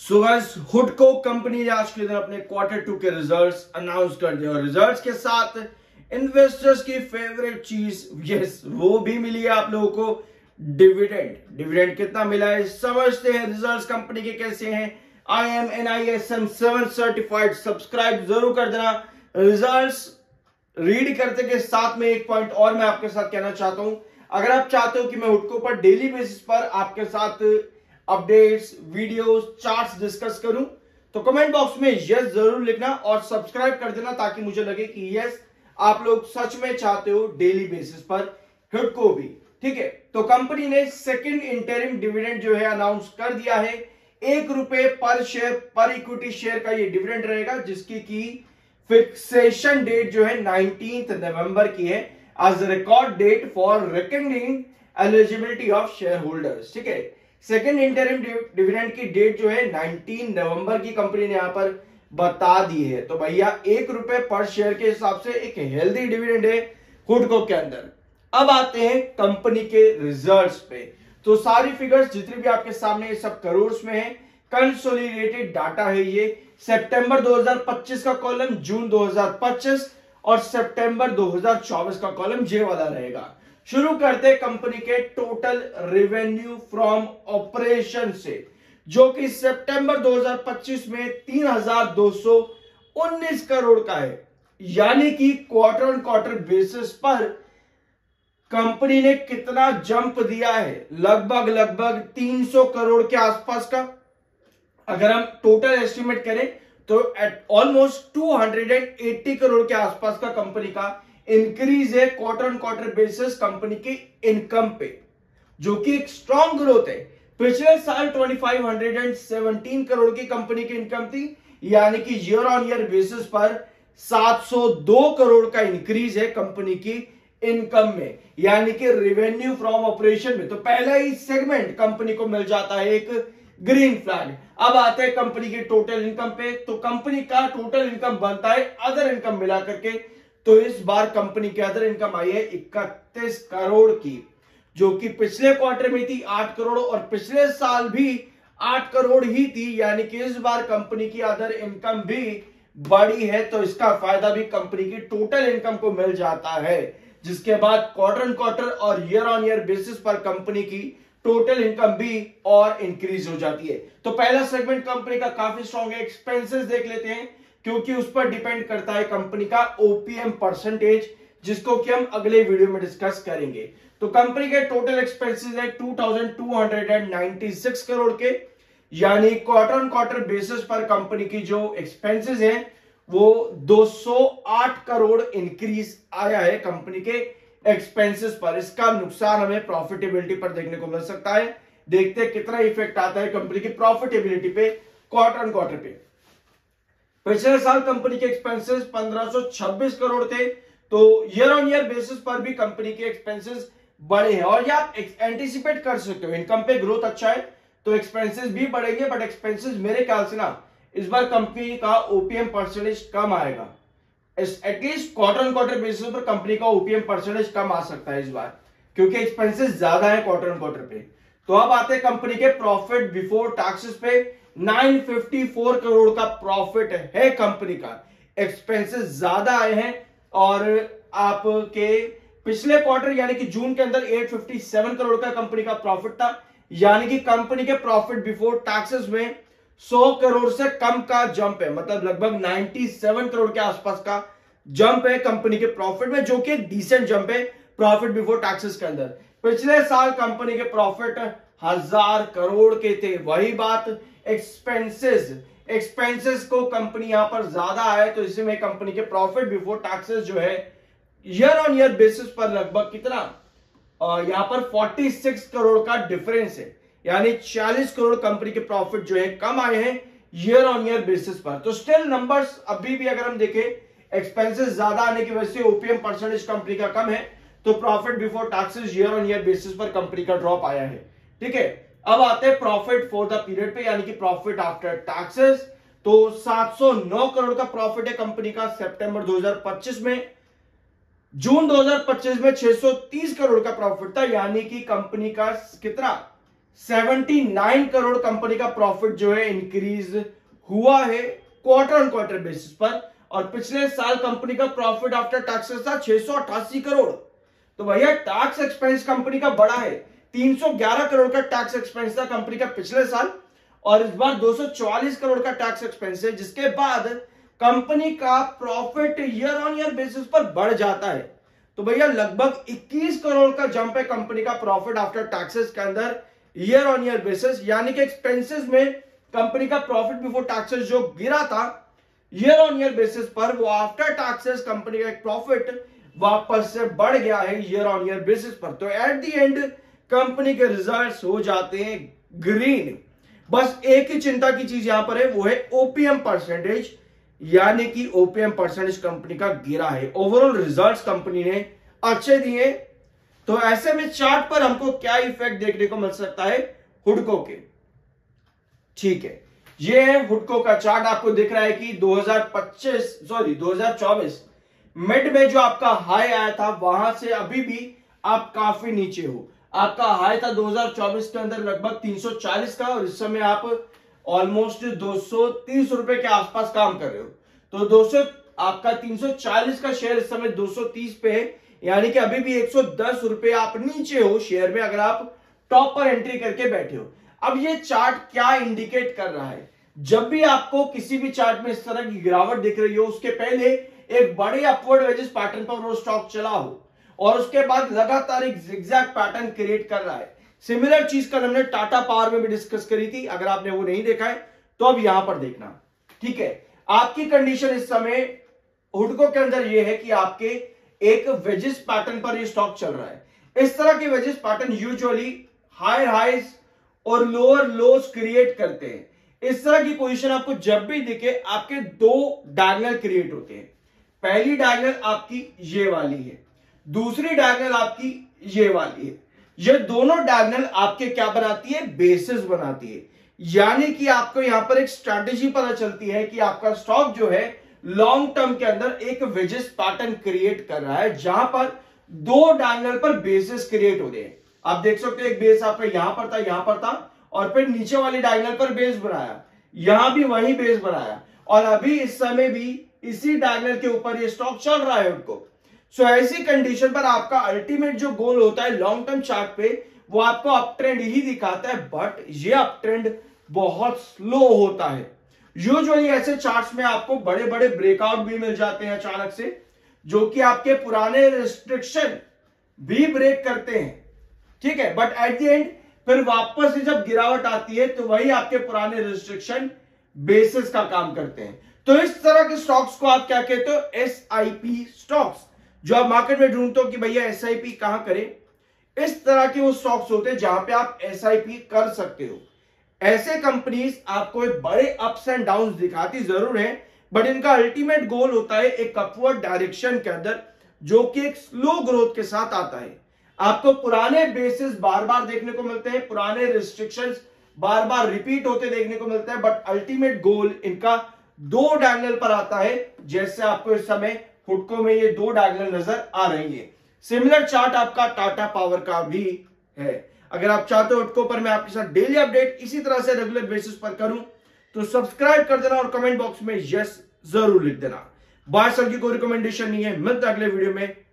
So guys, हुडको company ने आज के दिन अपने क्वार्टर 2 के रिजल्ट्स अनाउंस कर दिए और रिजल्ट्स के साथ इन्वेस्टर्स की फेवरेट चीज वो भी मिली है आप लोगों को, डिविडेंड कितना मिला है समझते हैं। रिजल्ट्स कंपनी के कैसे हैं। IM NISM 7 सर्टिफाइड, सब्सक्राइब जरूर कर देना। रिजल्ट्स रीड करते के साथ में एक पॉइंट और मैं आपके साथ कहना चाहता हूं। अगर आप चाहते हो कि मैं हुडको पर डेली बेसिस पर आपके साथ अपडेट्स, वीडियोस, चार्ट्स डिस्कस करूं तो कमेंट बॉक्स में यस जरूर लिखना और सब्सक्राइब कर देना ताकि मुझे लगे कि यस आप लोग सच में चाहते हो डेली बेसिस पर हुडको भी। ठीक है, तो कंपनी ने सेकंड इंटरिम डिविडेंड जो है अनाउंस कर दिया है। ₹1 पर शेयर पर इक्विटी शेयर का ये डिविडेंड रहेगा, जिसकी की फिक्सेशन डेट जो है 19 नवंबर की है as record date for recording eligibility of share holders. ठीक है, सेकेंड इंटरिम डिविडेंड की डेट जो है 19 नवंबर की कंपनी ने यहां पर बता दी है। तो भैया ₹1 पर शेयर के हिसाब से एक हेल्दी डिविडेंड है हुडको के अंदर। अब आते हैं कंपनी के रिजल्ट्स पे। तो सारी फिगर्स जितनी भी आपके सामने सब करोड़ में है, कंसोलिडेटेड डाटा है। ये सितंबर 2025 का कॉलम, जून 2025 और सितंबर 2024 का कॉलम जे वाला रहेगा। शुरू करते कंपनी के टोटल रेवेन्यू फ्रॉम ऑपरेशन से, जो कि सितंबर 2025 में 3219 करोड़ का है। यानी कि क्वार्टर ऑन क्वार्टर बेसिस पर कंपनी ने कितना जंप दिया है, लगभग 300 करोड़ के आसपास का। अगर हम टोटल एस्टिमेट करें तो ऑलमोस्ट 280 करोड़ के आसपास का कंपनी का इंक्रीज है quarter on quarter basis company की इनकम पे, जो कि एक स्ट्रॉन्ग ग्रोथ है। पिछले साल 2517 करोड़ की कंपनी की इनकम थी, यानी कि ईयर ऑन ईयर बेसिस पर 702 करोड़ का इंक्रीज है कंपनी की इनकम में, यानी कि रेवेन्यू फ्रॉम ऑपरेशन में। तो पहला ही सेगमेंट कंपनी को मिल जाता है एक ग्रीन फ्लैग। अब आते हैं कंपनी की टोटल इनकम पे। तो कंपनी का टोटल इनकम बनता है अदर इनकम मिला करके। तो इस बार कंपनी की अदर इनकम आई है 31 करोड़ की, जो कि पिछले क्वार्टर में थी 8 करोड़ और पिछले साल भी 8 करोड़ ही थी। यानी कि इस बार कंपनी की अदर इनकम भी बड़ी है, तो इसका फायदा भी कंपनी की टोटल इनकम को मिल जाता है, जिसके बाद क्वार्टर ऑन क्वार्टर और ईयर ऑन ईयर बेसिस पर कंपनी की टोटल इनकम भी और इंक्रीज हो जाती है। तो पहला सेगमेंट कंपनी का काफी स्ट्रॉन्ग है। एक्सपेंसेस देख लेते हैं, क्योंकि उस पर डिपेंड करता है कंपनी का ओपीएम परसेंटेज, जिसको कि हम अगले वीडियो में डिस्कस करेंगे। तो कंपनी के टोटल एक्सपेंसेस है 2296 करोड़ के, यानी क्वार्टर ऑन क्वार्टर बेसिस पर कंपनी की जो एक्सपेंसेस है वो 208 करोड़ इंक्रीज आया है कंपनी के एक्सपेंसेस पर। इसका नुकसान हमें प्रॉफिटेबिलिटी पर देखने को मिल सकता है। देखते हैं कितना इफेक्ट आता है कंपनी की प्रॉफिटेबिलिटी पे क्वार्टर ऑन क्वार्टर पे। पिछले साल कंपनी के एक्सपेंसेस 1526 करोड़ थे, तो ईयर ऑन ईयर बेसिस पर भी कंपनी के एक्सपेंसेस बढ़े हैं। और ये आप एंटिसिपेट कर सकते हो, इनकम पे ग्रोथ अच्छा है तो एक्सपेंसेस भी बढ़ेंगे, बट एक्सपेंसेस मेरे ख्याल से ना इस बार कंपनी का ओपीएम परसेंटेज कम आएगा। At least quarter on quarter basis पर कंपनी का ओपीएम परसेंटेज कम आ सकता है इस बार, क्योंकि एक्सपेंसेस ज्यादा है क्वार्टर ऑन क्वार्टर पे। तो अब आते हैं कंपनी के प्रॉफिट बिफोर टैक्सेस पे। 954 करोड़ का प्रॉफिट है कंपनी का। एक्सपेंसेस ज्यादा आए हैं और आपके पिछले क्वार्टर यानी कि जून के अंदर 857 करोड़ का कंपनी का प्रॉफिट था, यानी कि कंपनी के प्रॉफिट बिफोर टैक्सेस में 100 करोड़ से कम का जंप है, मतलब लगभग 97 करोड़ के आसपास का जंप है कंपनी के प्रॉफिट में, जो कि एक डिसेंट जंप है प्रॉफिट बिफोर टैक्सेस के अंदर। पिछले साल कंपनी के प्रॉफिट 1000 करोड़ के थे। वही बात एक्सपेंसेस को कंपनी यहां पर ज्यादा आए, तो इसी में कंपनी के प्रॉफिट बिफोर टैक्सेस जो है ईयर ऑन ईयर बेसिस पर लगभग कितना यहां पर 46 करोड़ का डिफरेंस है, यानी 40 करोड़ कंपनी के प्रॉफिट जो है कम आए हैं ईयर ऑन ईयर बेसिस पर। तो स्टिल नंबर्स अभी भी अगर हम देखें, एक्सपेंसेस ज्यादा आने की वजह से ओपीएम परसेंटेज कंपनी का कम है, तो profit before taxes year on year basis पर कंपनी का ड्रॉप आया है। ठीक है, अब आते हैं प्रॉफिट फॉर द पीरियड पे, यानी कि प्रॉफिट आफ्टर टैक्सेस। तो 709 करोड़ का प्रॉफिट है कंपनी का सितंबर 2025 में। जून 2025 में 630 करोड़ का प्रॉफिट था, यानी कि कंपनी का कितना 79 करोड़ कंपनी का प्रॉफिट जो है इंक्रीज हुआ है क्वार्टर ऑन क्वार्टर बेसिस पर। और पिछले साल कंपनी का प्रॉफिट आफ्टर टैक्सेस था 688 करोड़। तो भैया टैक्स एक्सपेंस कंपनी का बड़ा है, 311 करोड़ का टैक्स एक्सपेंस था कंपनी का पिछले साल और इस बार 244 करोड़ का टैक्स एक्सपेंस है, जिसके बाद कंपनी का profit year on year basis पर बढ़ जाता है। तो भैया लगभग 21 करोड़ का जंप है कंपनी का प्रॉफिट आफ्टर टैक्सेस के अंदर ईयर ऑन ईयर बेसिस, यानी कि एक्सपेंसेस में कंपनी का प्रॉफिट बिफोर टैक्सेस जो गिरा था ईयर ऑन ईयर बेसिस पर, वो आफ्टर टैक्सेस कंपनी का प्रॉफिट वापस से बढ़ गया है ईयर ऑन ईयर बेसिस पर। तो एट द एंड कंपनी के रिजल्ट्स हो जाते हैं ग्रीन। बस एक ही चिंता की चीज यहां पर है, वो है ओपीएम परसेंटेज, यानी कि ओपीएम परसेंटेज कंपनी का गिरा है। ओवरऑल रिजल्ट्स कंपनी ने अच्छे दिए। तो ऐसे में चार्ट पर हमको क्या इफेक्ट देखने को मिल सकता है हुडको के। ठीक है, ये है हुडको का चार्ट, आपको दिख रहा है कि 2024 मिड में जो आपका हाई आया था वहां से अभी भी आप काफी नीचे हो। आपका हाई था 2024 के अंदर लगभग 340 का और इस समय आप ऑलमोस्ट 230 रुपए के आसपास काम कर रहे हो। तो 200 आपका 340 का शेयर इस समय 230 पे है, यानी कि अभी भी 110 रुपए आप नीचे हो शेयर में अगर आप टॉप पर एंट्री करके बैठे हो। अब ये चार्ट क्या इंडिकेट कर रहा है, जब भी आपको किसी भी चार्ट में इस तरह की गिरावट दिख रही हो उसके पहले एक बड़े अपवर्ड वेजेस पैटर्न पर वो स्टॉक चला हो और उसके बाद लगातार एक जिगजैग पैटर्न क्रिएट कर रहा है। सिमिलर चीज कल हमने टाटा पावर में भी डिस्कस करी थी, अगर आपने वो नहीं देखा है तो अब यहां पर देखना। ठीक है, आपकी कंडीशन इस समय हुडको के अंदर ये है कि आपके एक वेजेस पैटर्न पर ये स्टॉक चल रहा है। इस तरह के wedges pattern usually higher highs और लोअर लोस क्रिएट करते हैं। इस तरह की पोजीशन आपको जब भी दिखे आपके दो डायगोनल क्रिएट होते हैं। पहली डायगोनल आपकी ये वाली है, दूसरी डायगोनल आपकी ये वाली है। ये दोनों डायगोनल आपके क्या बनाती है, बेसिस बनाती है, यानी कि आपको यहां पर एक स्ट्रैटेजी पता चलती है कि आपका स्टॉक जो है लॉन्ग टर्म के अंदर एक वेजेस पैटर्न क्रिएट कर रहा है जहां पर दो डायगोनल पर बेसिस क्रिएट हो रहे हैं। आप देख सकते हो एक बेस आपका यहां पर था और फिर नीचे वाली डायगोनल पर बेस बनाया, यहां भी वही बेस बनाया और अभी इस समय भी इसी डायगोनल के ऊपर ये स्टॉक चल रहा है उनको। सो ऐसी कंडीशन पर आपका अल्टीमेट जो गोल होता है लॉन्ग टर्म चार्ट पे वो आपको अप ट्रेंड ही दिखाता है, बट ये अप ट्रेंड बहुत स्लो होता है। यूजुअली ऐसे चार्ट्स में आपको बड़े बड़े ब्रेकआउट भी मिल जाते हैं अचानक से, जो कि आपके पुराने रिस्ट्रिक्शन भी ब्रेक करते हैं। ठीक है, बट एट द एंड फिर वापस से जब गिरावट आती है तो वही आपके पुराने रिस्ट्रिक्शन बेसिस का काम करते हैं। तो इस तरह के स्टॉक्स को आप क्या कहते हो, एसआईपी स्टॉक्स। जो आप मार्केट में ढूंढते हो कि भैया एसआईपी कहां करें, इस तरह के वो स्टॉक्स होते हैं जहां पे आप एसआईपी कर सकते हो। ऐसे कंपनीज आपको एक बड़े अप्स एंड डाउन्स दिखाती जरूर है, बट इनका अल्टीमेट गोल होता है एक अपवर्ड डायरेक्शन के अंदर, जो कि एक स्लो ग्रोथ के साथ आता है। आपको पुराने बेसिस बार बार देखने को मिलते हैं, पुराने रिस्ट्रिक्शंस बार बार रिपीट होते देखने को मिलते हैं, बट अल्टीमेट गोल इनका दो डायगोनल पर आता है, जैसे आपको इस समय हुडको में ये दो डायगोनल नजर आ रही है। सिमिलर चार्ट आपका टाटा पावर का भी है। अगर आप चाहते हो हुडको पर मैं आपके साथ डेली अपडेट इसी तरह से रेगुलर बेसिस पर करूं तो सब्सक्राइब कर देना और कमेंट बॉक्स में यस जरूर लिख देना। बाय सर की कोई रिकमेंडेशन नहीं है। मिलते अगले वीडियो में।